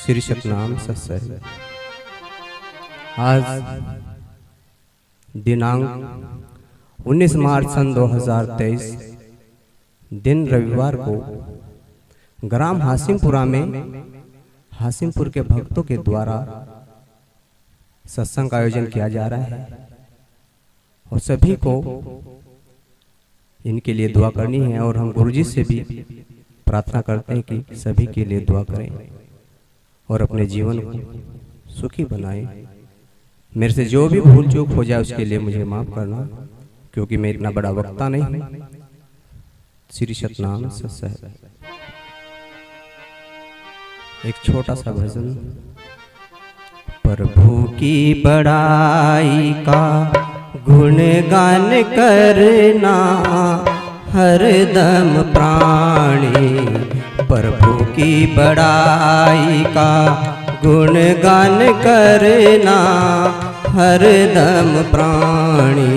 श्री सतनाम सत्संग। आज दिनांक 19 मार्च सन 2023 दिन रविवार को ग्राम हासिमपुरा में हासिमपुर के भक्तों के द्वारा सत्संग का आयोजन किया जा रहा है और सभी को इनके लिए दुआ करनी है। और हम गुरुजी से भी प्रार्थना करते हैं कि सभी के लिए दुआ करें और अपने जीवन को सुखी बनाएं। मेरे से जो भी भूल चूक हो जाए उसके लिए मुझे माफ करना, क्योंकि मैं इतना बड़ा वक्ता नहीं हूं। श्री सतनाम सत्संग। एक छोटा सा भजन। प्रभु की बड़ाई का गुणगान करना हरदम प्राणी, प्रभु की बड़ाई का गुणगान करना हरदम प्राणी।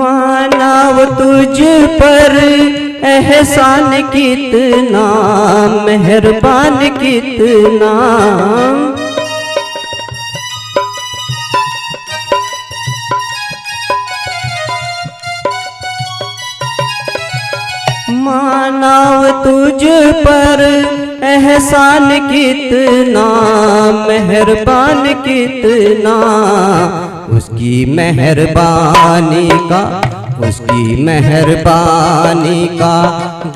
मानव तुझ पर एहसान कितना, मेहरबान कितना, मानव तुझ पर एहसान कितना, मेहरबान कितना, उसकी मेहरबानी का, उसकी मेहरबानी का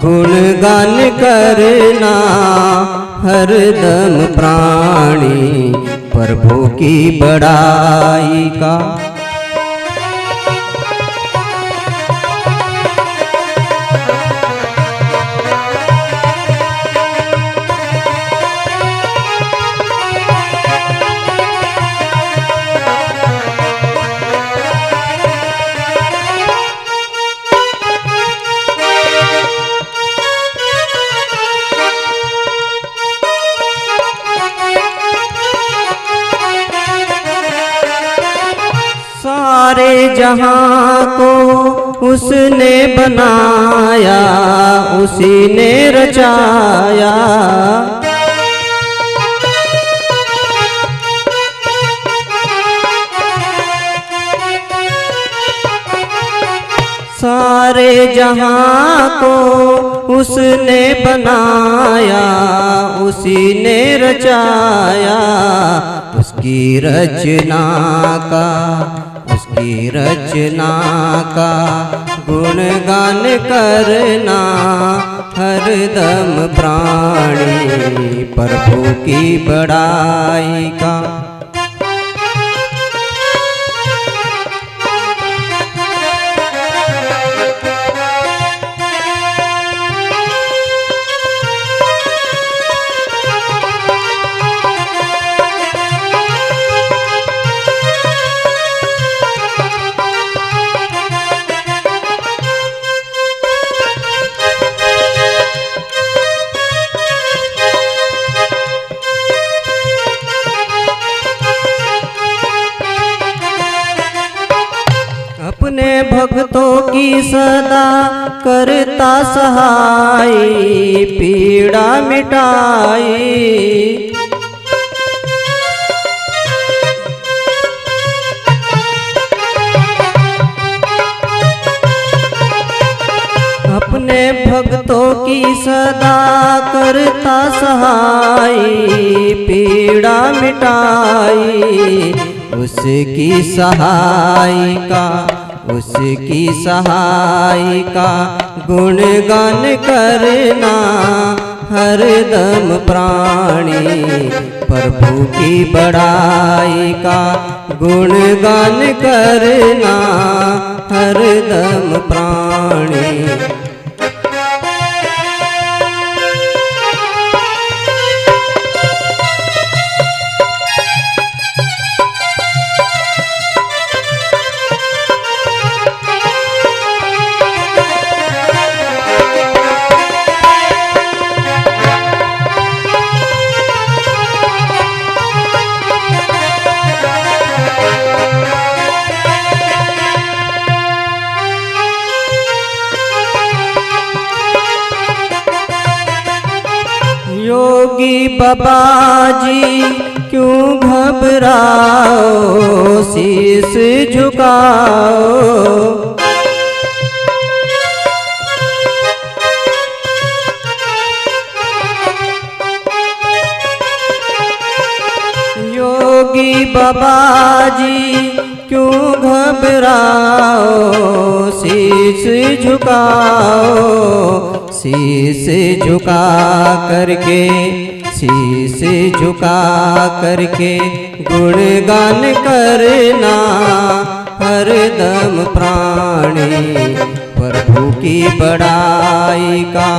गुणगान करना हरदम प्राणी, प्रभु की बड़ाई का। सारे जहां को उसने बनाया, उसी ने रचाया, सारे जहां को उसने बनाया, उसी ने रचाया, उसकी रचना का, उसकी रचना का गुणगान करना हरदम प्राणी, प्रभु की बड़ाई का। अपने भक्तों की सदा करता सहाय, पीड़ा मिटाई, अपने भक्तों की सदा करता सहाय, पीड़ा मिटाई, उसकी सहायिका, उसकी सहायिका गुणगान करना हरदम प्राणी, प्रभु की बड़ाई का गुणगान करना हरदम प्राणी। बाबा जी क्यों घबराओ, शीश झुकाओ। योगी बाबा जी क्यों घबराओ, शीश झुकाओ। शीश झुका करके, शीश झुका करके गुणगान करना हरदम प्राणी। प्रभु की बड़ाई का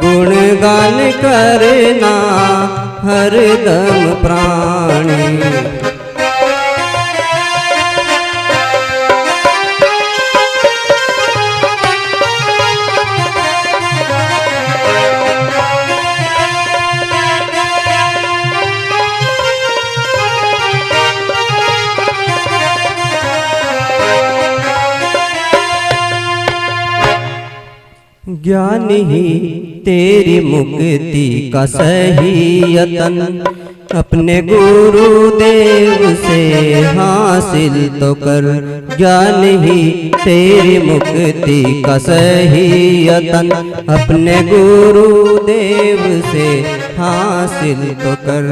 गुणगान करना हरदम प्राणी। ज्ञान ही तेरी मुक्ति का सही यतन, अपने गुरुदेव से हासिल तो कर। ज्ञान ही तेरी मुक्ति का सही यतन, अपने गुरुदेव से हासिल तो कर।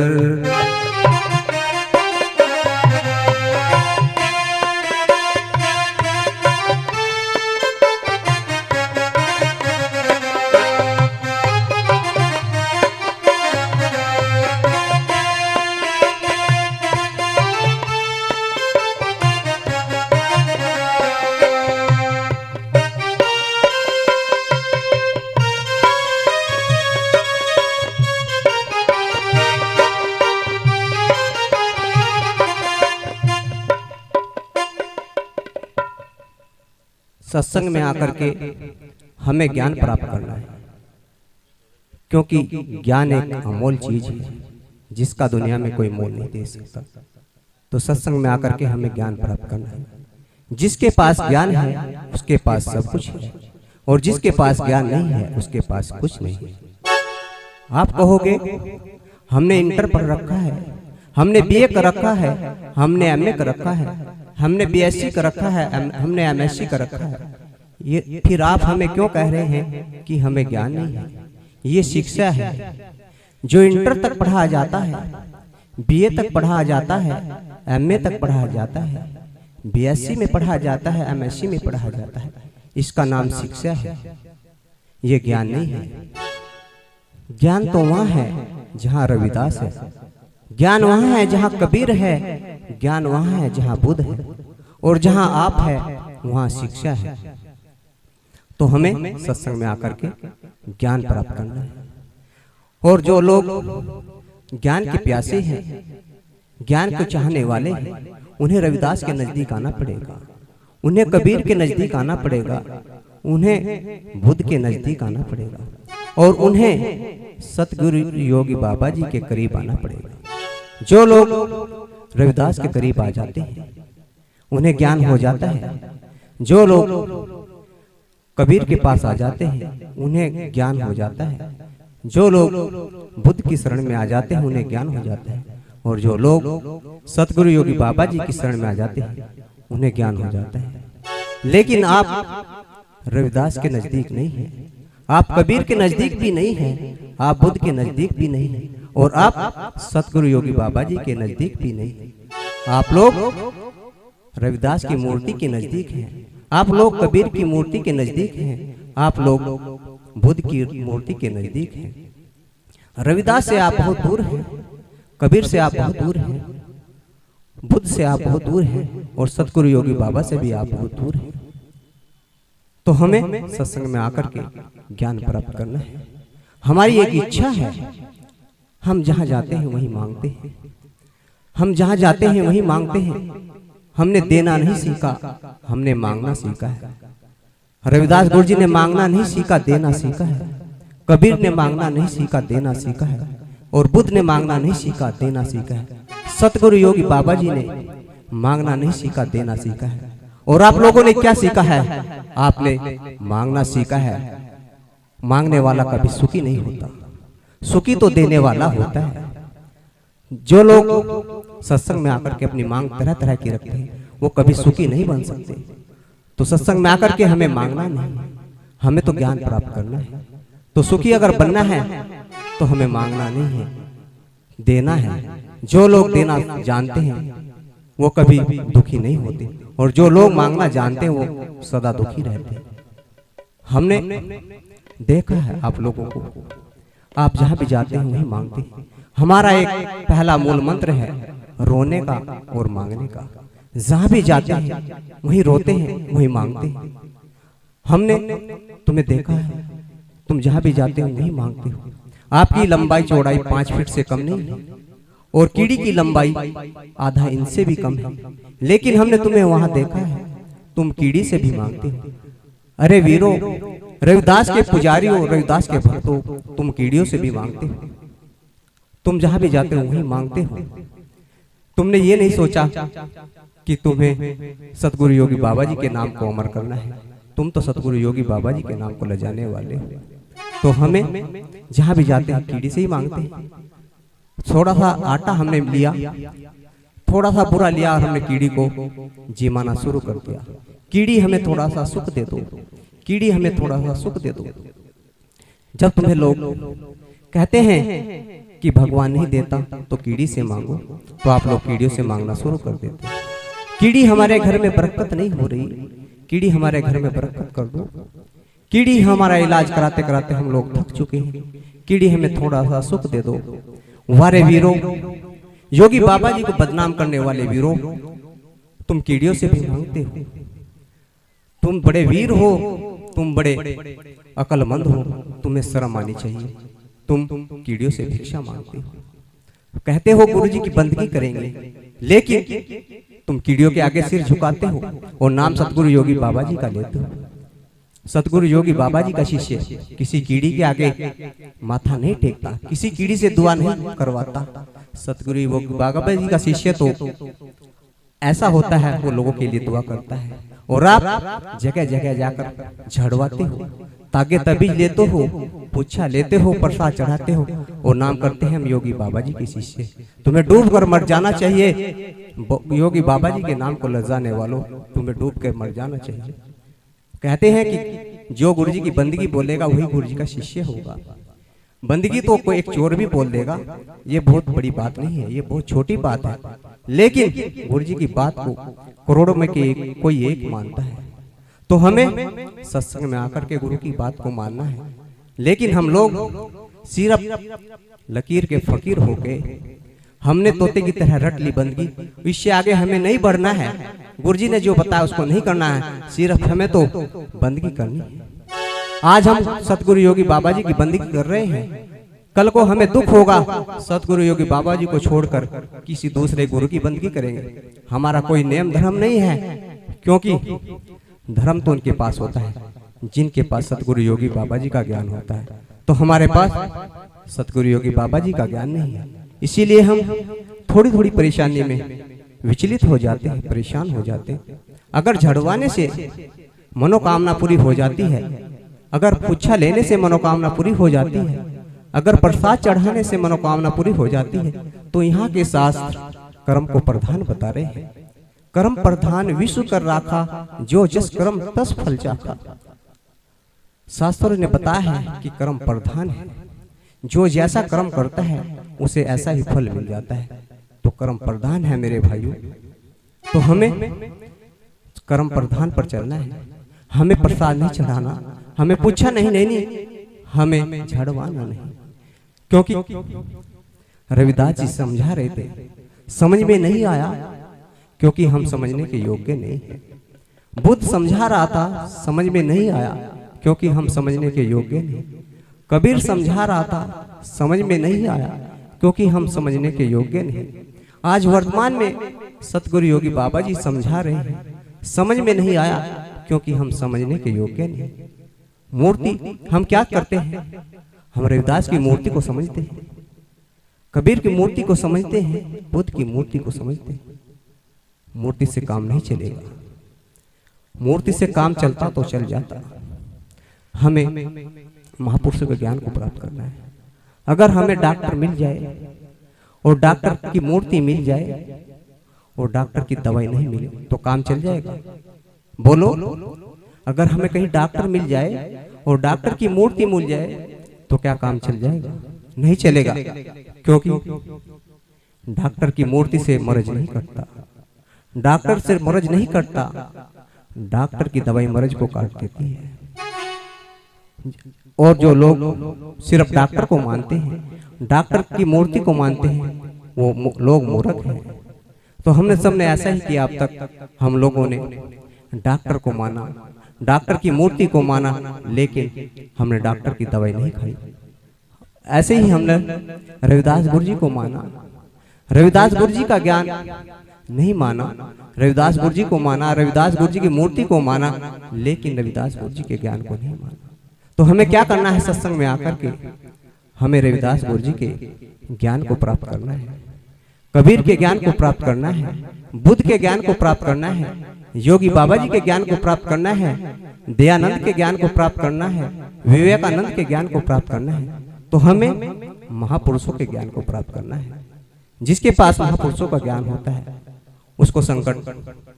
सत्संग में आकर के हमें ज्ञान प्राप्त करना है, क्योंकि ज्ञान एक अमूल्य चीज है जिसका दुनिया में कोई मोल नहीं दे सकता। तो सत्संग में आकर के हमें ज्ञान प्राप्त करना है। जिसके पास ज्ञान है उसके पास सब कुछ है, और जिसके पास ज्ञान नहीं है उसके पास कुछ नहीं है। आप कहोगे हमने इंटर पढ़ रखा है, हमने बीए कर रखा है, हमने एमए कर रखा है, हमने बीएससी कर रखा है, हमने एमएससी कर रखा है, ये फिर आप हमें क्यों कह रहे हैं कि हमें ज्ञान नहीं है? ये शिक्षा है जो इंटर तक पढ़ाया जाता है, बीए तक पढ़ाया जाता है, एमए तक पढ़ाया जाता है, बीएससी में पढ़ाया जाता है, एमएससी में पढ़ाया जाता है। इसका नाम शिक्षा है, ये ज्ञान नहीं है। ज्ञान तो वहाँ है जहाँ रविदास है, ज्ञान वहाँ है जहाँ कबीर है, ज्ञान वहाँ है जहाँ बुद्ध है, और जहाँ आप है वहाँ शिक्षा है। तो हमें सत्संग में आकर के ज्ञान प्राप्त करना है। और जो लोग ज्ञान के प्यासे हैं, ज्ञान को चाहने वाले हैं, उन्हें रविदास के नजदीक आना पड़ेगा, उन्हें कबीर के नजदीक आना पड़ेगा, उन्हें बुद्ध के नजदीक आना पड़ेगा, और उन्हें सतगुरु योगी बाबा जी के करीब आना पड़ेगा। जो लोग रविदास के करीब आ जाते हैं उन्हें ज्ञान हो जाता है। जो लोग कबीर के पास आ जाते हैं उन्हें ज्ञान हो जाता है। जो लोग बुद्ध की शरण में आ जाते हैं उन्हें ज्ञान हो जाता है। और जो लोग सतगुरु योगी बाबा जी की शरण में आ जाते हैं उन्हें ज्ञान हो जाता है। लेकिन आप रविदास के नजदीक नहीं हैं, आप कबीर के नजदीक भी नहीं हैं, आप बुद्ध के नजदीक भी नहीं हैं, और आप सतगुरु योगी बाबा जी के नजदीक भी नहीं हैं। आप लोग रविदास की मूर्ति के नजदीक हैं, आप लोग कबीर की मूर्ति के नजदीक हैं, आप लोग बुद्ध की मूर्ति के नजदीक हैं। रविदास से आप बहुत दूर हैं, कबीर से आप बहुत दूर हैं, बुद्ध से आप बहुत दूर हैं, और सतगुरु योगी बाबा से भी आप बहुत दूर हैं। तो हमें सत्संग में आकर के ज्ञान प्राप्त करना है। हमारी एक इच्छा है, हम जहाँ जाते हैं वहीं मांगते हैं, हम जहाँ जाते हैं वहीं मांगते हैं। हमने देना नहीं सीखा, हमने मांगना सीखा है। रविदास गुरु जी ने मांगना नहीं सीखा, देना सीखा है। कबीर ने मांगना नहीं सीखा, देना सीखा है। और बुद्ध ने मांगना नहीं सीखा, देना सीखा है। सतगुरु योगी बाबा जी ने मांगना नहीं सीखा, देना सीखा है। और आप लोगों ने क्या सीखा है? आपने मांगना सीखा है। मांगने वाला कभी सुखी नहीं होता, सुखी तो देने वाला होता है। जो लोग सत्संग में आकर के अपनी मांग तरह तरह की रखते हैं वो कभी सुखी नहीं बन सकते। तो सत्संग में आकर के हमें मांगना नहीं, हमें तो ज्ञान प्राप्त करना है। तो सुखी अगर बनना है तो हमें मांगना नहीं है, देना है। जो लोग देना जानते हैं वो कभी दुखी नहीं होते, और जो लोग मांगना जानते हैं वो सदा दुखी रहते हैं। हमने देखा है आप लोगों को, आप जहां भी जाते हैं वहीं मांगते हैं। हमारा एक पहला मूल मंत्र है रोने का और मांगने का। जहां भी जाते हैं वहीं रोते हैं, वहीं मांगते हैं। हमने तुम्हें देखा है, तुम जहां भी जाते हो वहीं मांगते हो। आपकी लंबाई चौड़ाई 5 फीट से कम नहीं है, और कीड़ी की लंबाई आधा इंच से भी कम है, लेकिन हमने तुम्हें वहां देखा है, तुम कीड़ी से भी मांगते हो। अरे वीरों, रविदास के पुजारियों, रविदास के भक्तों, तुम कीड़ियों से भी मांगते हो। तुम जहां भी जाते हो वहीं मांगते हो। तुमने ये नहीं सोचा कि तुम्हें सतगुरु योगी बाबा जी के नाम को अमर करना है। तुम तो सतगुरु योगी बाबा जी के नाम को ले जाने वाले हो। तो हमें जहां भी जाते हैं कीड़ी से ही मांगते हैं। थोड़ा सा आटा हमने लिया, थोड़ा सा बुरा लिया और हमने कीड़ी को जिमाना शुरू कर दिया। कीड़ी हमें थोड़ा सा सुख दे दो, कीड़ी हमें थोड़ा सा सुख दे दो। जब तुम्हें लोग कहते हैं कि भगवान नहीं देता तो कीड़ी से मांगो, तो आप लोग कीड़ियों से मांगना शुरू कर देते हैं। कीड़ी हमारे घर में बरकत नहीं हो रही, कीड़ी हमारे घर में बरकत कर दो। कीड़ी हमारा इलाज कराते कराते हम लोग थक चुके हैं, कीड़ी हमें थोड़ा सा सुख दे दो। वारे वीरों, योगी बाबा जी को बदनाम करने वाले वीरों, तुम कीड़ियों से भी मांगते हो। तुम बड़े वीर हो, तुम बड़े अकलमंद हो, तुम्हें शर्म आनी चाहिए। तुम कीड़ियों से भिक्षा मांगते हो। कहते हो गुरु जी की बंदगी करेंगे, लेकिन तुम कीड़ियों के आगे सिर झुकाते हो और नाम सतगुरु योगी बाबा जी का लेते हो। सतगुरु योगी बाबा जी का शिष्य किसी कीड़ी के आगे माथा नहीं टेकता, किसी कीड़ी से दुआ नहीं करवाता। सतगुरु योगी बाबा जी का शिष्य तो ऐसा होता है, वो लोगों के लिए दुआ करता है। और आप जगह जगह जाकर झड़वाते हो, तागे तबीज लेते हो, पुच्छा लेते हो, प्रसाद चढ़ाते हो और नाम करते हैं हम योगी बाबा जी के शिष्य। तुम्हें डूब कर मर जाना चाहिए। योगी बाबा जी के नाम को लजाने वालों, तुम्हें डूब कर मर जाना चाहिए। कहते हैं कि जो गुरु जी की बंदगी बोलेगा वही गुरु जी का शिष्य होगा। बंदगी तो कोई एक चोर भी बोल देगा, ये बहुत बड़ी बात नहीं है, ये बहुत छोटी बात है। लेकिन गुरु जी की बात को करोड़ों में के कोई एक मानता है। तो हमें सत्संग में आकर के गुरु की बात को मानना है। लेकिन हम लोग सिर्फ लकीर के फकीर होके हमने तोते की तरह रट ली बंदगी, इससे आगे हमें नहीं बढ़ना है। गुरुजी ने जो बताया उसको नहीं करना है, सिर्फ हमें तो बंदगी करनी है। आज हम सतगुरु योगी बाबा जी की बंदगी कर रहे हैं, कल को हमें दुख होगा, सतगुरु योगी बाबा जी को छोड़कर किसी दूसरे गुरु की बंदगी करेंगे। हमारा कोई नियम धर्म नहीं है, क्योंकि धर्म तो उनके पास होता है जिनके पास सतगुरु योगी बाबा जी का ज्ञान होता है। तो हमारे पास सतगुरु योगी बाबा जी का ज्ञान नहीं है, इसीलिए हम थोड़ी थोड़ी परेशानी में विचलित हो जाते हैं, परेशान हो जाते हैं। अगर झड़वाने से मनोकामना पूरी हो जाती है, अगर पुच्छा लेने से मनोकामना पूरी हो जाती है, अगर प्रसाद चढ़ाने से मनोकामना पूरी हो जाती है, तो यहाँ के शास्त्र कर्म को प्रधान बता रहे हैं। कर्म प्रधान विश्व कर राखा, जो जस कर्म तस फल चाखा। शास्त्रों ने बताया है कि कर्म प्रधान है, जो जैसा कर्म करता है उसे ऐसा ही फल मिल जाता है। तो कर्म प्रधान है मेरे भाइयों, तो हमें कर्म प्रधान पर चलना है। हमें प्रसाद नहीं चढ़ाना, हमें पूछा नहीं, हमें झड़वाना नहीं। क्योंकि रविदास जी समझा रहे थे, समझ में नहीं आया क्योंकि हम समझने के योग्य नहीं है। बुद्ध समझा रहा था, समझ में नहीं आया क्योंकि हम समझने के योग्य नहीं। कबीर समझा रहा था, समझ में नहीं आया क्योंकि हम समझने के योग्य नहीं। आज वर्तमान में सतगुरु योगी बाबा जी समझा रहे हैं, समझ में नहीं आया क्योंकि हम समझने के योग्य नहीं। मूर्ति हम क्या करते हैं, हम रविदास की मूर्ति को समझते हैं, कबीर की मूर्ति को समझते हैं, बुद्ध की मूर्ति को समझते हैं। मूर्ति से काम नहीं चलेगा, मूर्ति से काम चलता तो चल जाता। हमें महापुरुषों के ज्ञान को प्राप्त करना है। अगर हमें डॉक्टर मिल जाए और डॉक्टर की मूर्ति मिल जाए और डॉक्टर की दवाई नहीं मिले तो काम चल जाएगा? बोलो, अगर हमें कहीं डॉक्टर मिल जाए और डॉक्टर की मूर्ति मिल जाए तो क्या काम चल जाएगा? नहीं चलेगा, क्योंकि डॉक्टर की मूर्ति से मर्ज नहीं कटता, डॉक्टर से मर्ज नहीं कटता, डॉक्टर की दवाई मर्ज को काट देती है। और जो लोग सिर्फ डॉक्टर को मानते हैं, डॉक्टर की मूर्ति को मानते हैं, वो लोग मूर्ख हैं। तो हमने सबने ऐसा ही किया अब तक। हम लोगों ने डॉक्टर को माना, डॉक्टर की मूर्ति को माना, लेकिन हमने डॉक्टर की दवाई नहीं खाई। ऐसे ही हमने रविदास गुरु जी को माना, रविदास गुरु जी का ज्ञान नहीं माना, रविदास गुरु जी को माना, रविदास गुरु जी की मूर्ति को माना, लेकिन रविदास गुरु जी के ज्ञान को नहीं माना। तो हमें क्या करना है? सत्संग में आकर के हमें रविदास गुरु जी के ज्ञान को प्राप्त करना है, कबीर के ज्ञान को प्राप्त करना है, बुद्ध के ज्ञान को प्राप्त करना है, योगी बाबा जी के ज्ञान को प्राप्त करना है, दयानंद के ज्ञान को प्राप्त करना है, विवेकानंद के ज्ञान को प्राप्त करना है। तो हमें महापुरुषों के ज्ञान को प्राप्त करना है। जिसके पास महापुरुषों का ज्ञान होता है उसको संकट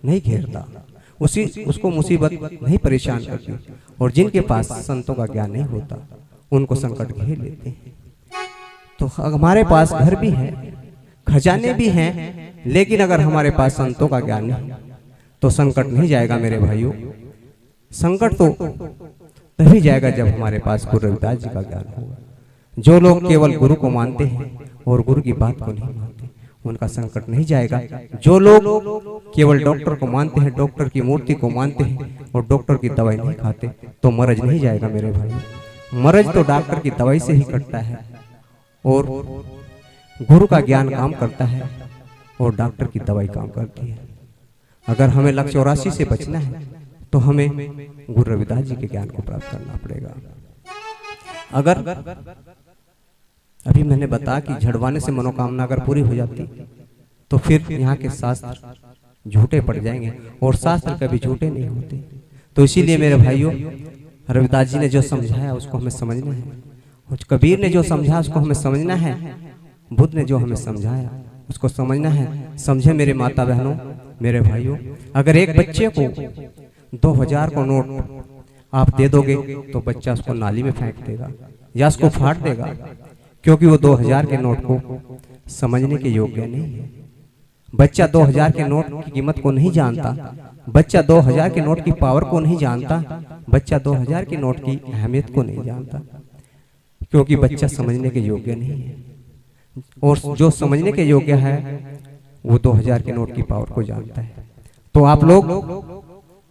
नहीं घेरता, उसको मुसीबत नहीं परेशान करती, और जिनके पास संतों का ज्ञान नहीं होता उनको संकट घेर लेते हैं। तो हमारे पास घर भी है, खजाने भी हैं, लेकिन अगर हमारे पास संतों का ज्ञान नहीं तो संकट नहीं जाएगा मेरे भाइयों। संकट तो तभी जाएगा जब हमारे पास गुरु रविदास जी का ज्ञान होगा। जो लोग केवल गुरु को मानते हैं और गुरु की बात को नहीं मानते उनका संकट नहीं जाएगा। जो लोग केवल डॉक्टर को मानते हैं, डॉक्टर की मूर्ति को मानते हैं और डॉक्टर की दवाई नहीं खाते तो मर्ज नहीं जाएगा मेरे भाई। मर्ज तो डॉक्टर की दवाई से ही कटता है, और गुरु का ज्ञान काम करता है और डॉक्टर की दवाई काम करती है। अगर हमें लक्ष्य 84 से बचना है तो हमें गुरु रविदास जी के ज्ञान को प्राप्त करना पड़ेगा। अगर अभी मैंने बताया कि झड़वाने से मनोकामना अगर पूरी हो जाती तो फिर यहाँ के शास्त्र झूठे पड़ जाएंगे, और शास्त्र कभी झूठे नहीं होते। तो इसीलिए मेरे भाइयों, रविदास जी ने जो समझाया उसको हमें समझना है, और कबीर ने जो समझाया उसको हमें समझना है, बुद्ध ने जो हमें समझाया उसको समझना है। समझे मेरे माता बहनों, मेरे भाइयों, अगर एक बच्चे को 2000 को नोट आप दे दोगे तो बच्चा उसको नाली में फेंक देगा या उसको फाड़ देगा, क्योंकि वो 2000 के नोट को समझने के योग्य नहीं है। बच्चा 2000 के नोट की कीमत को नहीं जानता, बच्चा 2000 के नोट की पावर को नहीं जानता, बच्चा 2000 के नोट की अहमियत को नहीं जानता, क्योंकि बच्चा समझने के योग्य नहीं है। और जो समझने के योग्य है वो 2000 के नोट की पावर को जानता है। तो आप लोग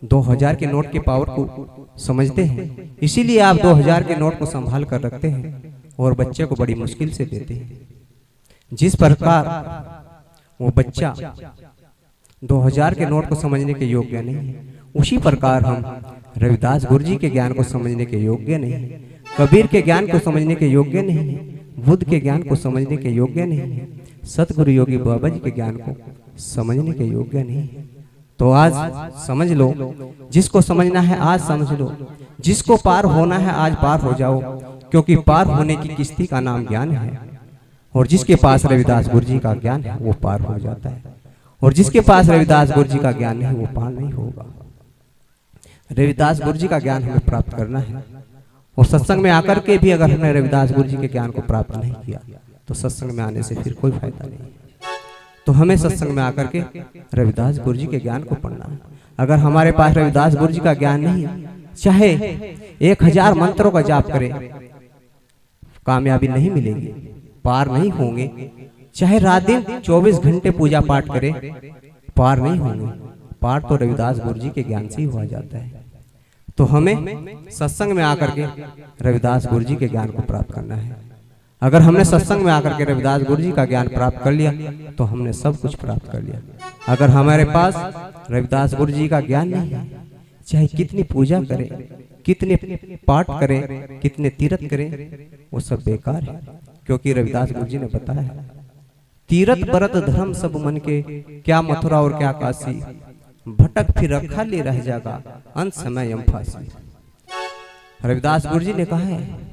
2000 के नोट की पावर को समझते हैं, इसीलिए आप 2000 के नोट को संभाल कर रखते हैं और बच्चे को बड़ी मुश्किल से देते हैं। जिस प्रकार वो बच्चा 2000 के नोट को समझने के योग्य नहीं है, उसी प्रकार हम रविदास गुरु जी के ज्ञान को समझने के योग्य नहीं है, कबीर के ज्ञान को समझने के योग्य नहीं है, बुद्ध के ज्ञान को समझने के योग्य नहीं है, सतगुरु योगी बाबा जी के ज्ञान को समझने के योग्य नहीं है। तो आज समझ लो, जिसको समझना है आज समझ लो, जिसको पार होना है आज पार हो जाओ, क्योंकि पार होने की किश्ती का नाम ज्ञान है, और जिसके पास रविदास गुरु जी का ज्ञान है वो पार हो जाता है, और जिसके पास रविदास गुरु जी का ज्ञान नहीं वो पार नहीं होगा। रविदास गुरु जी का ज्ञान हमें प्राप्त करना है, और सत्संग में आकर के भी अगर हमने रविदास गुरु जी के ज्ञान को प्राप्त नहीं किया तो सत्संग में आने से फिर कोई फायदा नहीं। तो हमें सत्संग में आकर के रविदास गुरु जी के ज्ञान को पढ़ना है। अगर हमारे पास रविदास गुरु जी का ज्ञान नहीं है, चाहे 1000 मंत्रों का जाप करें, कामयाबी नहीं मिलेगी, पार नहीं होंगे। चाहे रात दिन 24 घंटे पूजा पाठ करें, पार नहीं होंगे। पार तो रविदास गुरु जी के ज्ञान से ही हुआ जाता है। तो हमें सत्संग में आकर के रविदास गुरु जी के ज्ञान को प्राप्त करना है। अगर हमने सत्संग में आकर के रविदास गुरु जी का ज्ञान प्राप्त कर लिया तो हमने सब कुछ प्राप्त कर लिया। अगर हमारे पास रविदास गुरु जी का ज्ञान नहीं है, चाहे कितनी पूजा करें, कितने पाठ करें, कितने तीर्थ करें, वो सब बेकार है, क्योंकि रविदास गुरु जी ने बताया है, तीर्थ व्रत धर्म सब मन के, क्या मथुरा और क्या काशी, भटक फिर खाली रह जाएगा, अंत समय यम फांसी। रविदास गुरु जी ने कहा है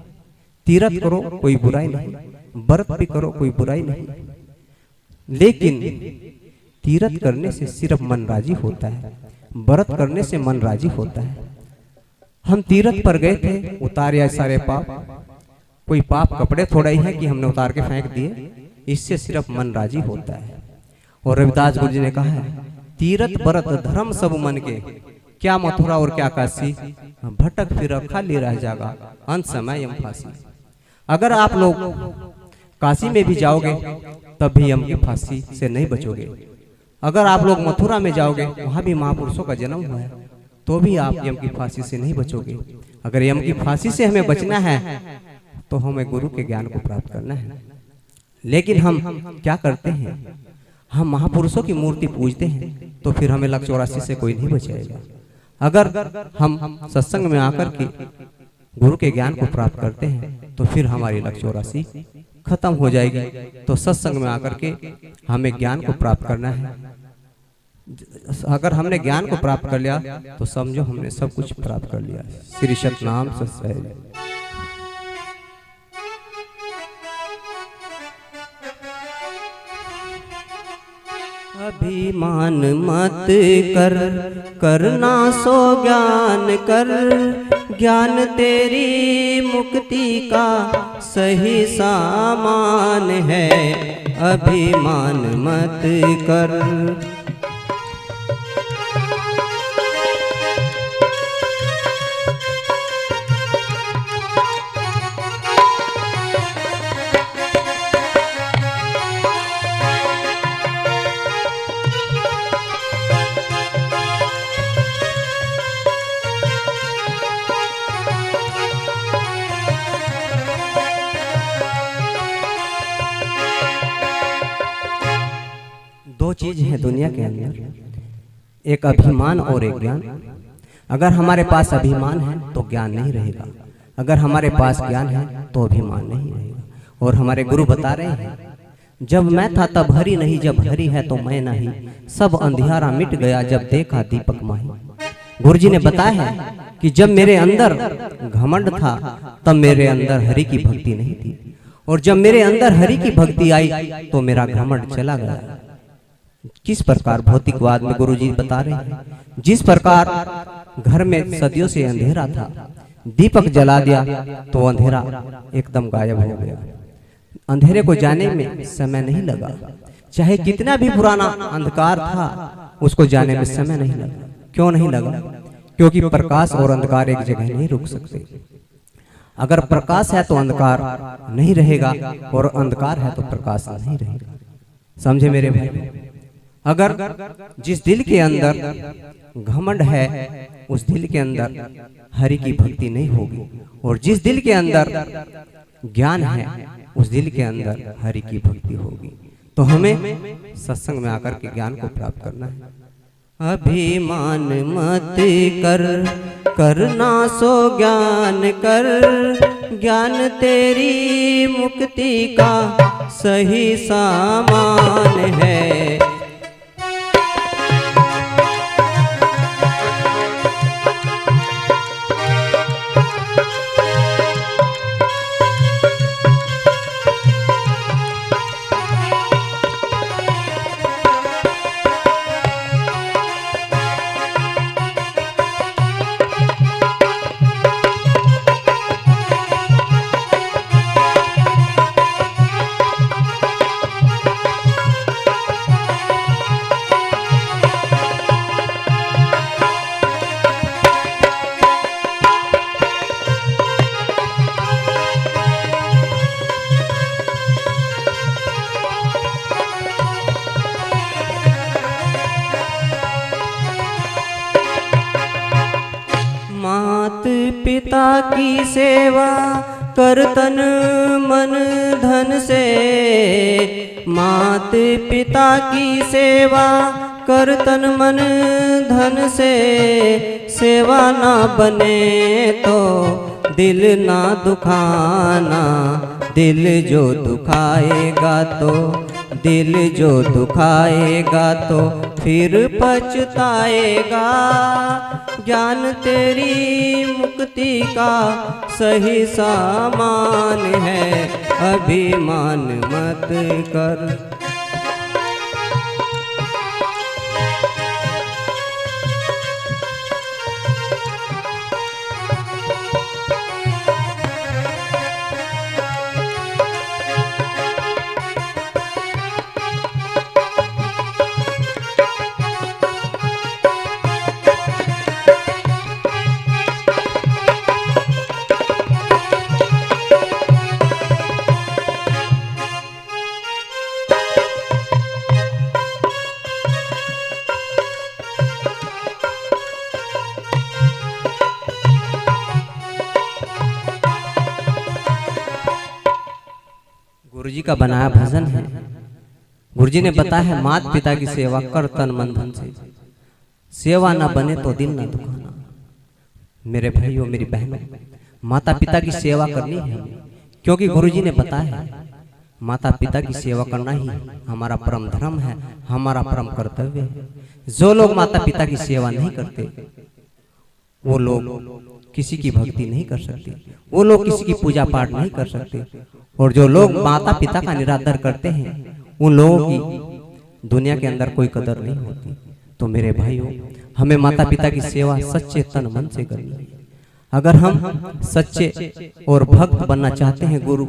तीर्थ करो कोई बुराई नहीं, व्रत भी करो कोई बुराई नहीं, लेकिन तीरथ करने से सिर्फ मन राजी होता है, व्रत करने से मन राजी होता है। हम तीरथ पर गए थे, उतारे सारे पाप, कोई पाप कपड़े थोड़ा ही है कि हमने उतार के फेंक दिए, इससे सिर्फ मन राजी होता है। और रविदास गुरु जी ने कहा है, तीरथ व्रत धर्म सब मन के, क्या मथुरा और क्या काशी, भटक फिर खाली रह जाएगा अंत समय यम फांसी। अगर आप लोग काशी में भी जाओगे तब भी यम की फांसी से नहीं बचोगे। अगर आप लोग मथुरा में जाओगे, वहां भी महापुरुषों का जन्म हुआ है, तो भी आप यम की फांसी से नहीं बचोगे। अगर यम की फांसी से हमें बचना है तो हमें गुरु के ज्ञान को प्राप्त करना है। लेकिन हम क्या करते हैं, हम महापुरुषों की मूर्ति पूजते हैं, तो फिर हमें लक्ष्य 84 से कोई नहीं बचाएगा। अगर हम सत्संग में आकर के गुरु के ज्ञान को प्राप्त करते हैं तो फिर हमारी लक्ष्य 84 खत्म हो जाएगी। तो सत्संग में आकर के हमें ज्ञान को प्राप्त करना है। अगर हमने ज्ञान को प्राप्त कर लिया तो समझो हमने सब कुछ प्राप्त कर लिया। श्री सतनाम सत्संग। अभिमान मत कर, करना सो ज्ञान कर, ज्ञान तेरी मुक्ति का सही सामान है। अभिमान मत कर। दो चीज है दुनिया के अंदर, एक अभिमान और एक ज्ञान। अगर हमारे पास अभिमान है तो ज्ञान नहीं रहेगा, अगर हमारे पास ज्ञान है तो अभिमान नहीं रहेगा। और हमारे गुरु बता रहे हैं, जब मैं था तब हरि नहीं, जब हरि है तो मैं नहीं, सब अंधियारा मिट गया जब देखा दीपक माही। गुरु जी ने बताया है कि जब मेरे अंदर घमंड था तब मेरे अंदर हरि की भक्ति नहीं थी, और जब मेरे अंदर हरि की भक्ति आई तो मेरा घमंड चला गया। किस प्रकार भौतिकवाद में गुरु जी बता रहे हैं, जिस प्रकार घर में सदियों से अंधेरा था, दीपक जला दिया तो अंधेरा एकदम गायब हो गया। अंधेरे को जाने में समय नहीं लगा, चाहे कितना भी पुराना अंधकार था उसको जाने में समय नहीं लगा। क्यों नहीं लगा? क्योंकि प्रकाश और अंधकार एक जगह नहीं रुक सकते। अगर प्रकाश है तो अंधकार नहीं रहेगा, और अंधकार है तो प्रकाश नहीं रहेगा। समझे मेरे भाई? अगर जिस दिल के अंदर घमंड है उस दिल के अंदर हरि की भक्ति नहीं होगी, और जिस दिल के अंदर ज्ञान है उस दिल के अंदर हरि की भक्ति होगी। तो हमें सत्संग में आकर के ज्ञान को प्राप्त करना है। अभिमान मत कर, करना सो ज्ञान कर, ज्ञान तेरी मुक्ति का सही सामान है। पिता की सेवा कर तन मन धन से, मात पिता की सेवा कर तन मन धन से। सेवा ना बने तो दिल ना दुखाना, दिल जो दुखाएगा तो, दिल जो दुखाएगा तो फिर पछताएगा। ज्ञान तेरी मुक्ति का सही सामान है। अभिमान मत कर। गुरुजी का बनाया भजन है। गुरुजी ने बताया है मात पिता की सेवा कर तन मन धन से, सेवा ना बने तो दिल ना दुखाना। मेरे भाइयों मेरी बहनों, माता पिता की सेवा करनी है, क्योंकि गुरुजी ने बताया है माता पिता की सेवा करना ही हमारा परम धर्म है, हमारा परम कर्तव्य है। जो लोग माता पिता की सेवा नहीं करते वो लोग किसी की भक्ति नहीं कर सकते, वो लोग किसी की पूजा पाठ नहीं कर सकते। और जो लोग माता पिता का निरादर करते हैं उन लोगों की दुनिया के अंदर कोई कदर नहीं होती। तो मेरे भाइयों, हमें माता पिता की सेवा सच्चे तन मन से करनी है। अगर हम सच्चे और भक्त बनना चाहते हैं, गुरु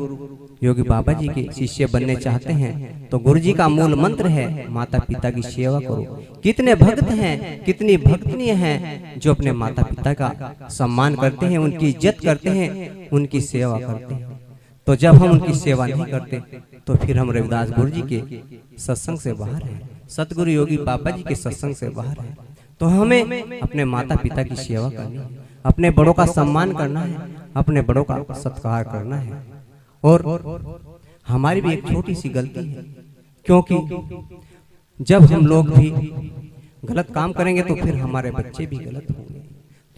योगी बाबा जी के शिष्य बनने चाहते हैं, तो गुरु जी का मूल मंत्र है माता पिता की सेवा करो। कितने भक्त हैं, कितनी भक्तनीय हैं जो अपने माता पिता का सम्मान करते हैं, उनकी इज्जत करते हैं, उनकी सेवा करते हैं। तो जब हम उनकी सेवा नहीं करते तो फिर हम रविदास गुरु जी के सत्संग से बाहर हैं, सतगुरु योगी बाबा जी के सत्संग से बाहर हैं। तो हमें अपने माता पिता की सेवा करनी है, अपने बड़ों का सम्मान करना है, अपने बड़ों का सत्कार करना है। और हमारी भी एक छोटी सी गलती है, क्योंकि जब हम लोग भी गलत काम करेंगे तो फिर हमारे बच्चे भी गलत होंगे।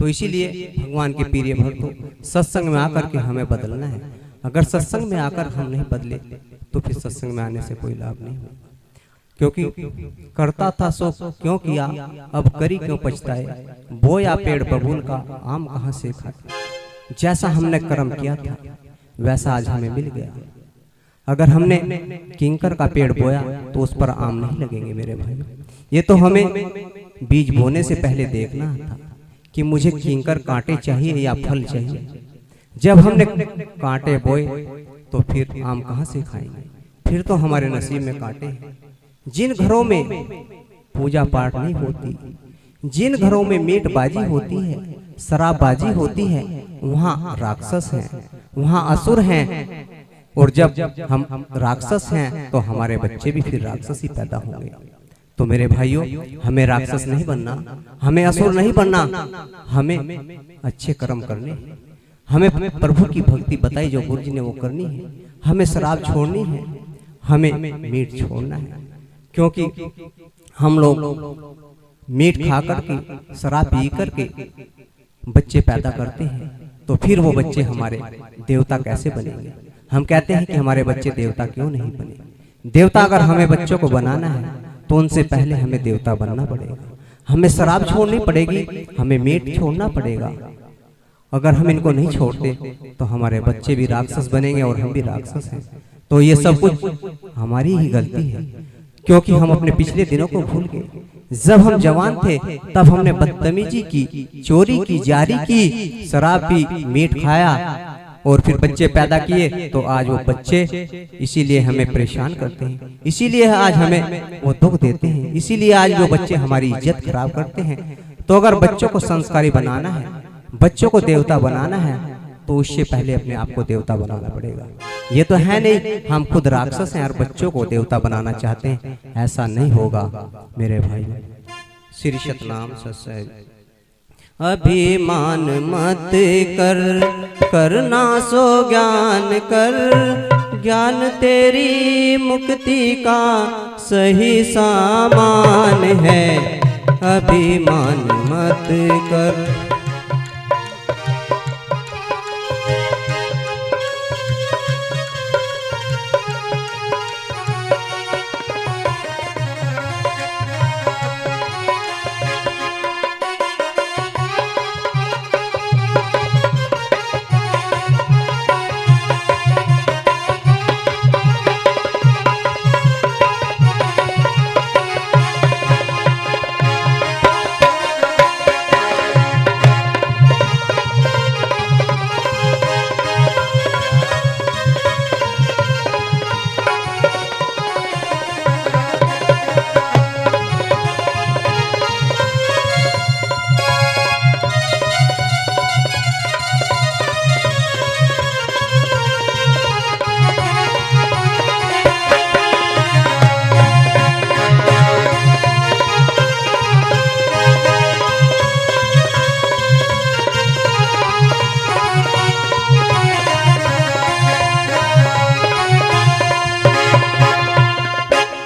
तो इसीलिए भगवान के प्रिय भक्तों, सत्संग में आकर के हमें बदलना है। अगर सत्संग में आकर हम नहीं बदले तो फिर सत्संग में आने से कोई लाभ नहीं होगा। क्योंकि करता था सो क्यों किया, अब करी क्यों पछताए, बोया पेड़ बबूल का आम कहाँ से खाए। जैसा हमने कर्म किया था वैसा आज हमें मिल गया। अगर हमने किंकर का पेड़ बोया तो उस पर आम नहीं लगेंगे मेरे भाई। ये तो हमें बीज बोने से पहले देखना था कि मुझे किंकर कांटे चाहिए या फल चाहिए। जब हमने कांटे बोए तो फिर आम कहाँ से खाएंगे, फिर तो हमारे नसीब में कांटे हैं। जिन घरों में पूजा पाठ नहीं होती, जिन घरों में मीट बाजी होती है, शराबबाजी होती है, वहाँ राक्षस हैं, वहाँ असुर हैं। और जब हम राक्षस हैं तो हमारे बच्चे भी फिर राक्षस ही पैदा होंगे। तो मेरे भाइयों, हमें राक्षस नहीं बनना, हमें असुर नहीं बनना, हमें अच्छे कर्म करने, हमें प्रभु की भक्ति बताई जो गुरु जी ने वो करनी है। हमें शराब छोड़नी है, हमें मीट छोड़ना है। क्योंकि हम लोग मीट खा करके, शराब पी करके बच्चे पैदा करते हैं, तो फिर वो बच्चे हमारे देवता कैसे बनेंगे। हम कहते हैं कि हमारे बच्चे देवता क्यों नहीं बने। देवता अगर हमें बच्चों को बनाना है तो उनसे पहले हमें देवता बनना पड़ेगा। हमें शराब छोड़नी पड़ेगी, हमें मीट छोड़ना पड़ेगा। अगर हम इनको नहीं छोड़ते तो हमारे बच्चे भी राक्षस बनेंगे और हम भी राक्षस हैं। तो ये सब कुछ हमारी ही गलती है, क्योंकि हम अपने पिछले दिनों को भूल गए। जब हम जवान थे तब हमने बदतमीजी की, चोरी की, जारी की, शराब पी, मीट खाया और फिर बच्चे पैदा किए। तो आज वो बच्चे इसीलिए हमें परेशान करते हैं, इसीलिए आज हमें वो दुख देते हैं, इसीलिए आज वो बच्चे हमारी इज्जत खराब करते हैं। तो अगर बच्चों को संस्कारी बनाना है, बच्चों को देवता बनाना है, तो उससे पहले अपने आप को देवता बनाना पड़ेगा। ये तो है नहीं हम खुद राक्षस हैं और बच्चों को देवता बनाना चाहते हैं, ऐसा नहीं होगा मेरे भाई। श्री सतनाम सत्संग। अभिमान मत कर, करना सो ज्ञान कर, ज्ञान तेरी मुक्ति का सही सामान है। अभिमान मत कर।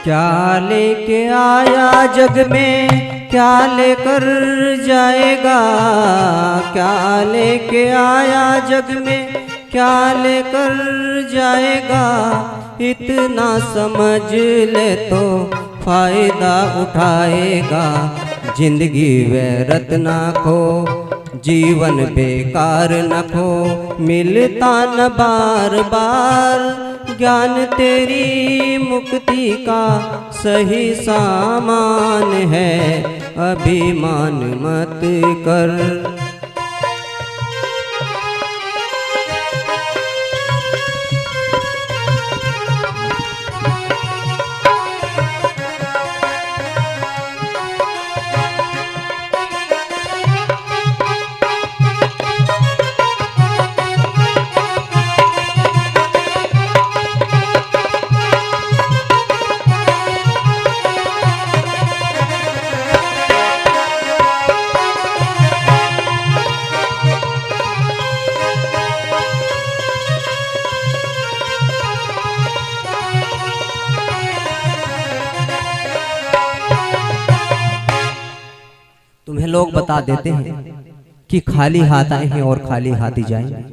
क्या लेके आया जग में, क्या लेकर जाएगा। क्या लेके आया जग में, क्या लेकर जाएगा। इतना समझ ले तो फायदा उठाएगा। जिंदगी व्यर्थ ना खो, जीवन बेकार न खो। मिलता न बार बार, ज्ञान तेरी मुक्ति का सही सामान है। अभिमान मत कर। तुम्हें लोग बता देते हैं कि खाली हाथ आए हैं और खाली हाथ ही जाएंगे,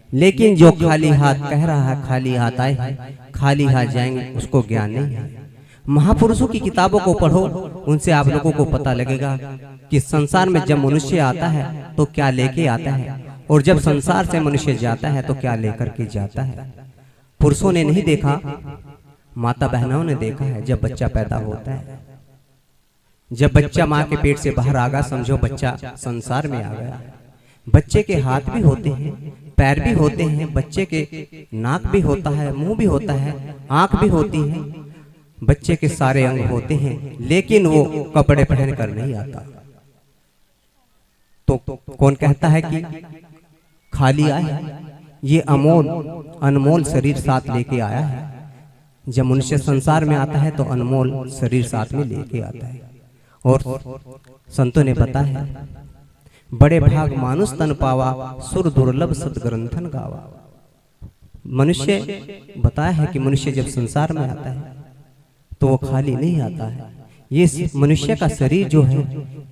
लेकिन जो खाली हाथ कह रहा है खाली हाथ आए हैं खाली हाथ जाएंगे, उसको ज्ञान नहीं है। महापुरुषों की किताबों को पढ़ो, उनसे आप लोगों को पता लगेगा कि संसार में जब मनुष्य आता है तो क्या लेके आता है, और जब संसार से मनुष्य जाता है तो क्या लेकर के जाता है। पुरुषों ने नहीं देखा, माता बहनों ने देखा है। जब बच्चा पैदा होता है, जब बच्चा माँ के पेट से बाहर आ गया, समझो बच्चा संसार में आ गया। बच्चे के हाथ भी होते हैं, पैर भी होते हैं, बच्चे के नाक भी होता है, मुंह भी होता है, आंख भी होती है, बच्चे के सारे अंग होते हैं, लेकिन वो कपड़े पहन कर नहीं आता। तो कौन कहता है कि खाली आया। ये अमोल अनमोल शरीर साथ लेके आया है। जब मनुष्य संसार में आता है तो अनमोल शरीर साथ में लेके आता है। और संतों ने बताया है, बड़े भाग मानुष तन पावा, सुर दुर्लभ सदग्रंथन गावा। मनुष्य बताया है कि मनुष्य जब संसार में आता है तो वो खाली नहीं आता है। ये मनुष्य का शरीर जो है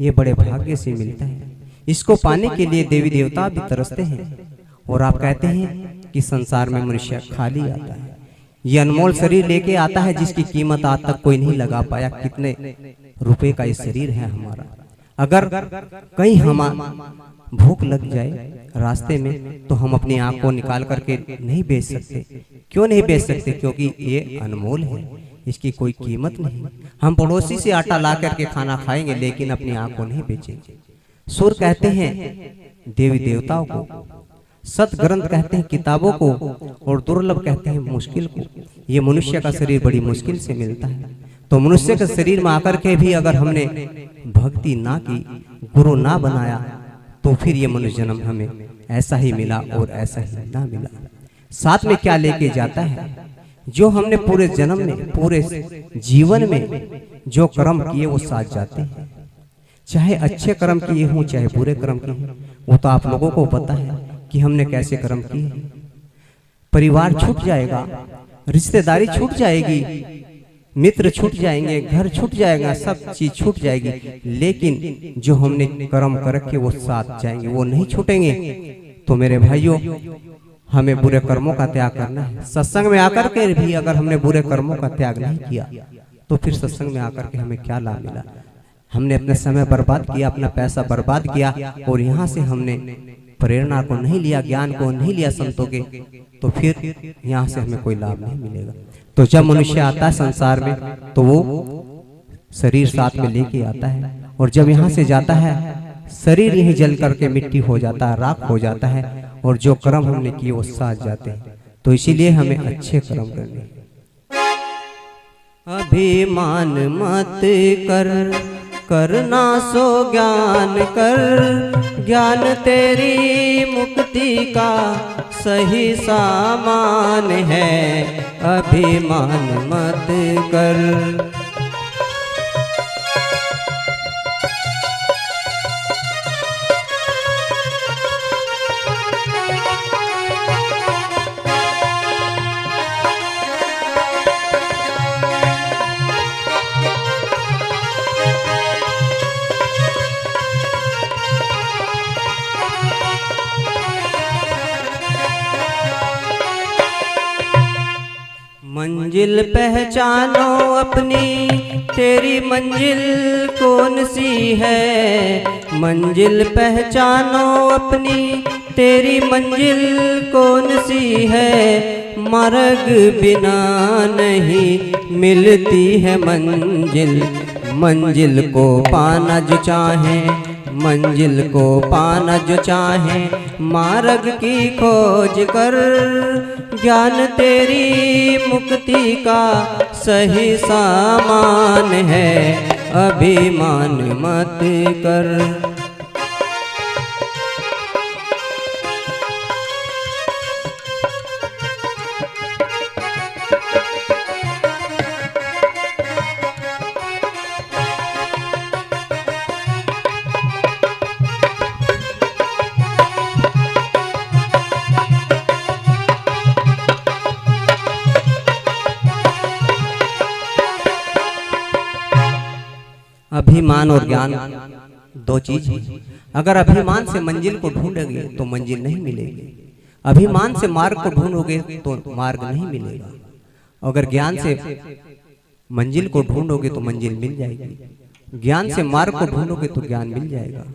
ये बड़े भाग्य से मिलता है। इसको पाने के लिए देवी देवता भी तरसते हैं। और आप कहते हैं कि संसार में मनुष्य खाली आता है। ये अनमोल शरीर लेके आता है जिसकी कीमत आज तक कोई नहीं लगा पाया। कितने रुपए का ये शरीर है हमारा। अगर कहीं हम भूख लग जाए रास्ते में तो हम अपनी आंख को निकाल करके नहीं बेच सकते। क्यों नहीं बेच सकते? क्योंकि ये अनमोल है, इसकी कोई कीमत नहीं। हम पड़ोसी से आटा ला करके खाना खाएंगे लेकिन अपनी आंख को नहीं बेचेंगे। सुर कहते हैं देवी देवताओं को, सत ग्रंथ कहते हैं किताबों को, और दुर्लभ कहते हैं मुश्किल को। ये मनुष्य का शरीर बड़ी मुश्किल से मिलता है। तो मनुष्य के शरीर में आकर के भी अगर हमने भक्ति ना की, गुरु ना बनाया, तो फिर ये मनुष्य जन्म हमें ऐसा ही मिला और ऐसा ही ना मिला। साथ में क्या लेके जाता है? जो हमने पूरे जन्म में, पूरे जीवन में जो कर्म किए वो साथ जाते हैं। चाहे अच्छे कर्म किए हों चाहे बुरे कर्म किए हों, वो तो आप लोगों को पता है कि हमने कैसे कर्म किए। परिवार छूट जाएगा, रिश्तेदारी छूट जाएगी, मित्र छूट जाएंगे, घर छूट जाएगा, सब चीज छूट जाएगी, लेकिन जो हमने कर्म करके वो साथ जाएंगे, वो नहीं छूटेंगे। तो मेरे भाइयों, हमें बुरे कर्मों का त्याग करना है। सत्संग में आकर के भी अगर हमने बुरे कर्मों का त्याग नहीं किया तो फिर सत्संग में आकर के हमें क्या लाभ मिला? हमने अपने समय बर्बाद किया, अपना पैसा बर्बाद किया, और यहाँ से हमने प्रेरणा को नहीं लिया, ज्ञान को नहीं लिया संतों के, तो फिर यहाँ से हमें कोई लाभ नहीं मिलेगा। तो जब मनुष्य आता है संसार में तो वो शरीर साथ में लेके आता है, और जब यहाँ से जाता है शरीर यही जल करके मिट्टी हो जाता है, राख हो जाता है, और जो कर्म हमने किए वो साथ जाते हैं। तो इसीलिए हमें अच्छे कर्म करने। अभिमान मत कर, करना सो ज्ञान कर, ज्ञान तेरी मुक्ति का सही सामान है। अभिमान मत कर। मंजिल पहचानो अपनी, तेरी मंजिल कौन सी है। मंजिल पहचानो अपनी, तेरी मंजिल कौन सी है। मार्ग बिना नहीं मिलती है मंजिल, मंजिल को पाना जो चाहे, मंजिल को पाना जो चाहे, मार्ग की खोज कर। ज्ञान तेरी मुक्ति का सही सामान है, अभिमान मत कर। अभिमान और ज्ञान दो चीज है। अगर अभिमान से मंजिल को ढूंढोगे तो मंजिल नहीं मिलेगी, अभिमान से मार्ग को ढूंढोगे तो मार्ग नहीं मिलेगा। अगर ज्ञान से मंजिल को ढूंढोगे तो मंजिल मिल जाएगी, ज्ञान से मार्ग को ढूंढोगे तो ज्ञान मिल जाएगा।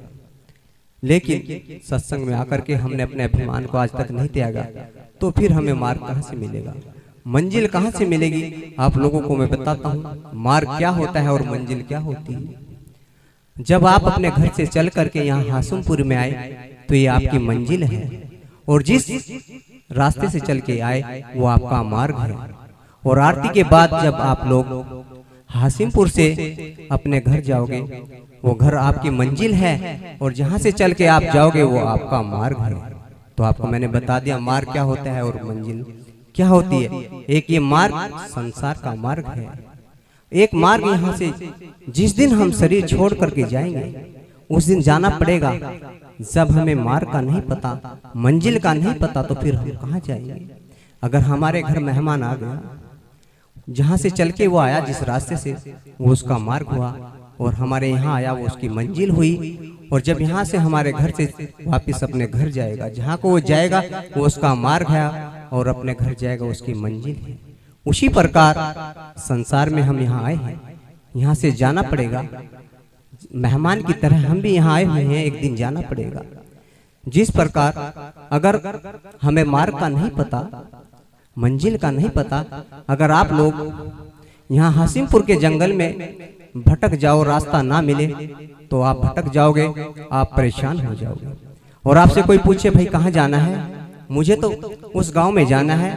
लेकिन सत्संग में आकर के हमने अपने अभिमान को आज तक नहीं त्यागा, तो फिर हमें मार्ग कहाँ से मिलेगा, मंजिल कहाँ से मिलेगी। आप लोगों को मैं बताता हूँ मार्ग क्या होता है और मंजिल क्या होती है। जब आप अपने घर से चल करके यहाँ हासुमपुर में आए तो ये आपकी मंजिल है, और जिस रास्ते से चल के आए वो आपका मार्ग है। और आरती के बाद जब आप लोग हासिमपुर से अपने घर जाओगे, वो घर आपकी मंजिल है, और जहाँ से चल के आप जाओगे वो आपका मार्ग है। तो आपको मैंने बता दिया मार्ग क्या होता है और मंजिल क्या होती है। एक ये मार्ग संसार का मार्ग है, एक मार्ग यहाँ से जिस दिन हम शरीर छोड़ करके जाएंगे उस दिन जाना पड़ेगा। जब हमें मार्ग का नहीं पता, मंजिल का नहीं पता, तो फिर हम कहाँ जाएंगे। अगर हमारे घर मेहमान आ गया, जहाँ से चल के वो आया, जिस रास्ते से, वो उसका मार्ग हुआ, और हमारे यहाँ आया वो उसकी मंजिल हुई। और जब यहाँ से हमारे घर से वापस अपने घर जाएगा, जहाँ को वो जाएगा वो उसका मार्ग है, और अपने घर जाएगा उसकी मंजिल है। उसी प्रकार संसार में हम यहाँ आए हैं, यहाँ से जाना पड़ेगा। मेहमान की तरह हम भी यहाँ आए हुए हैं, एक दिन जाना पड़ेगा। जिस प्रकार अगर हमें मार्ग का नहीं पता, मंजिल का नहीं पता, अगर आप लोग यहाँ हासिमपुर के जंगल में भटक जाओ, रास्ता ना मिले, तो आप भटक जाओगे, आप परेशान हो जाओगे। और आपसे कोई पूछे भाई कहाँ जाना है, मुझे तो उस गांव में जाना है,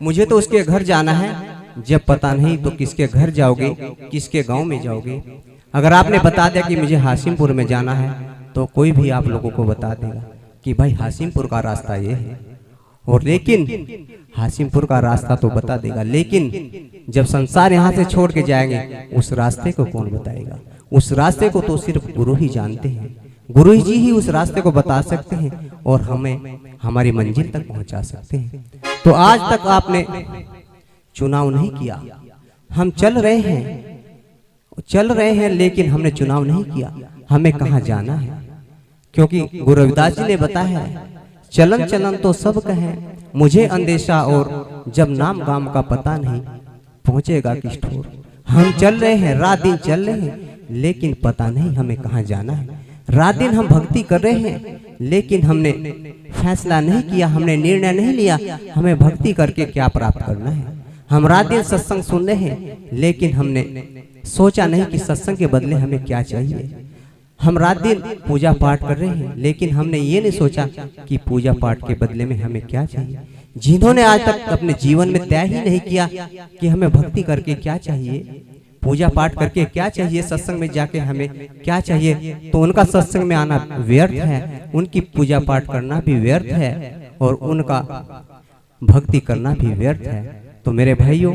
मुझे तो उसके घर जाना है। जब पता नहीं तो किसके घर जाओगे, किसके गांव में जाओगे। अगर आपने बता दिया कि मुझे हासिमपुर में जाना है, तो कोई भी आप लोगों को बता देगा कि भाई हासिमपुर का रास्ता ये है, और लेकिन हासिमपुर का रास्ता तो बता देगा। लेकिन जब संसार यहाँ से छोड़ के जाएंगे, उस रास्ते को कौन बताएगा। उस रास्ते को तो सिर्फ गुरु ही जानते हैं, गुरु जी ही उस रास्ते को बता सकते हैं और हमें हमारी मंजिल तक पहुंचा सकते हैं। तो आज तक आपने चुनाव नहीं किया, हम चल रहे हैं, लेकिन हमने चुनाव नहीं किया हमें कहाँ जाना है। क्योंकि गुरु रविदास जी ने बताया है, चलन चलन तो सब कहें, मुझे अंदेशा और जब नाम गाम का पता नहीं, पहुंचेगा किस ठोर। हम चल रहे हैं, रात दिन चल रहे हैं, लेकिन पता नहीं हमें कहाँ जाना है। रात दिन हम भक्ति कर रहे हैं, लेकिन हमने फैसला नहीं किया, हमने निर्णय नहीं लिया हमें भक्ति करके क्या प्राप्त करना है। हम रात दिन सत्संग सुन रहे हैं, लेकिन हमने सोचा नहीं कि सत्संग के बदले हमें क्या चाहिए। हम रात दिन पूजा पाठ कर रहे हैं, लेकिन हमने ये नहीं सोचा कि पूजा पाठ के बदले में हमें क्या चाहिए। जिन्होंने आज तक अपने जीवन में तय ही नहीं किया कि हमें भक्ति करके क्या चाहिए, पूजा पाठ करके क्या चाहिए, सत्संग में जाके हमें क्या चाहिए, तो उनका सत्संग में आना व्यर्थ है, उनकी पूजा पाठ करना भी व्यर्थ है, और उनका भक्ति करना भी व्यर्थ है। तो मेरे भाइयों,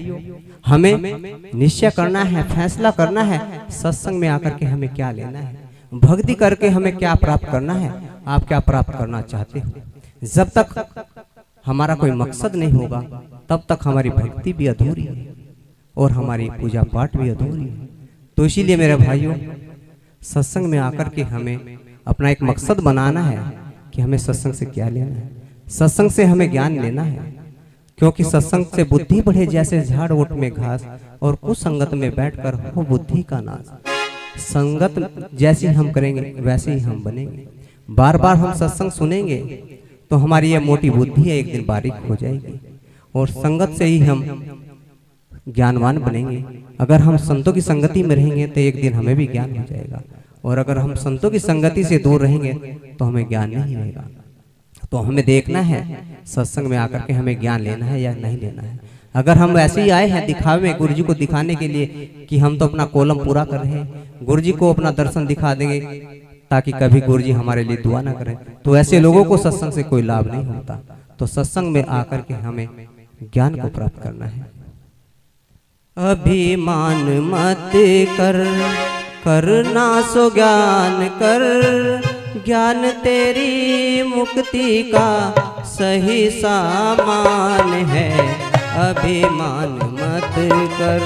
हमें निश्चय करना है, फैसला करना है, सत्संग में आकर के हमें क्या लेना है, भक्ति करके हमें क्या प्राप्त करना है। आप क्या प्राप्त करना चाहते हो? जब तक हमारा कोई मकसद नहीं होगा, तब तक हमारी भक्ति भी अधूरी है और हमारी पूजा पाठ भी अधूरी है। तो इसीलिए मेरे भाइयों, सत्संग में आकर के हमें अपना एक मकसद बनाना है कि हमें सत्संग से क्या लेना है, सत्संग से हमें ज्ञान लेना है। क्योंकि सत्संग से बुद्धि बढ़े जैसे झाड़ ओट में घास, और कुछ संगत में बैठकर हो बुद्धि का नाश। संगत जैसी हम करेंगे वैसे ही हम बनेंगे। बार बार हम सत्संग सुनेंगे तो हमारी ये मोटी बुद्धि है एक दिन बारीक हो जाएगी, और संगत से ही हम ज्ञानवान बनेंगे। अगर हम संतों की संगति में रहेंगे तो एक दिन हमें भी ज्ञान हो जाएगा, और अगर हम संतों की संगति से दूर रहेंगे तो हमें ज्ञान नहीं रहेगा। तो हमें देखना है सत्संग में आकर के हमें ज्ञान लेना है या नहीं लेना है। अगर हम ऐसे ही आए हैं दिखावे में गुरुजी को दिखाने के लिए कि हम तो अपना कॉलम पूरा कर रहे हैं, गुरुजी को अपना दर्शन दिखा देंगे ताकि कभी गुरुजी हमारे लिए दुआ ना करें, तो ऐसे लोगों को सत्संग से कोई लाभ नहीं होता। तो सत्संग में आकर के हमें ज्ञान को प्राप्त करना है। अभिमान मत कर, करना सो ज्ञान कर, ज्ञान तेरी मुक्ति का सही सामान है। अभिमान मत कर।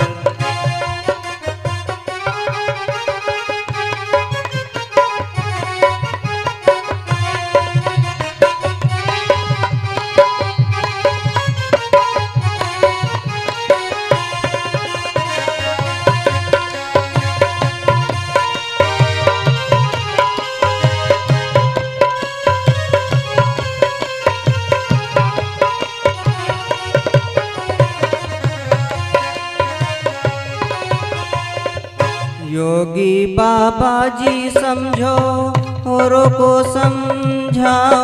योगी बाबा जी समझो औरों को समझाओ,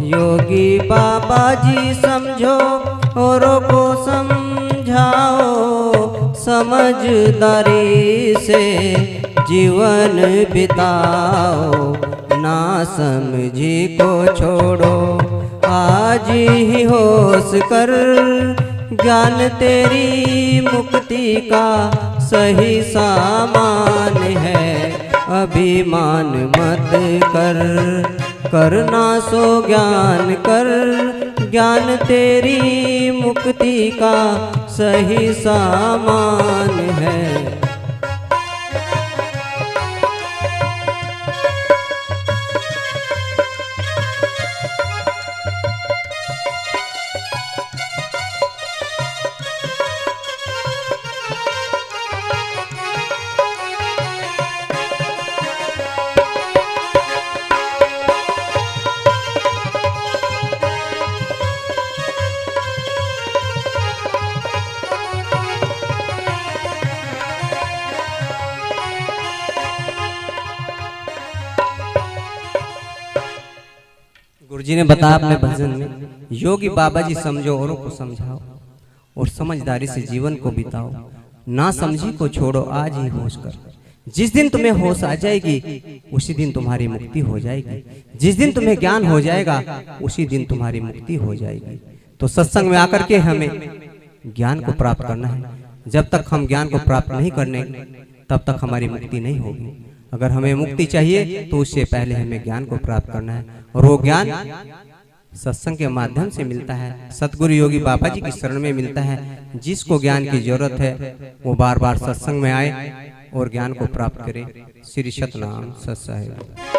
योगी बाबा जी समझो औरों को समझाओ, समझदारी से जीवन बिताओ, ना समझी को छोड़ो आज ही होश कर, ज्ञान तेरी मुक्ति का सही सामान है। अभिमान मत कर, करना सो ज्ञान कर, ज्ञान तेरी मुक्ति का सही सामान है। गुरुजी ने बताया अपने भजन में, योगी बाबा जी समझो औरों को समझाओ, और समझदारी से जीवन को बिताओ, ना समझी को छोड़ो आज ही होश कर। जिस दिन तुम्हें होश आ जाएगी उसी दिन तुम्हारी मुक्ति हो जाएगी। जिस दिन तुम्हें ज्ञान हो जाएगा उसी दिन तुम्हारी मुक्ति हो जाएगी। तो सत्संग में आकर के हमें ज्ञान को प्राप्त करना है। जब तक हम ज्ञान को प्राप्त नहीं करने तब तक हमारी मुक्ति नहीं होगी। अगर हमें मुक्ति चाहिए तो उससे पहले हमें ज्ञान को प्राप्त करना है, और वो ज्ञान सत्संग के माध्यम से मिलता है, सतगुरु योगी बाबा जी की शरण में मिलता है। जिसको ज्ञान की जरूरत है वो बार बार सत्संग में आए और ज्ञान को प्राप्त करे। श्री सतनाम सत साहिब।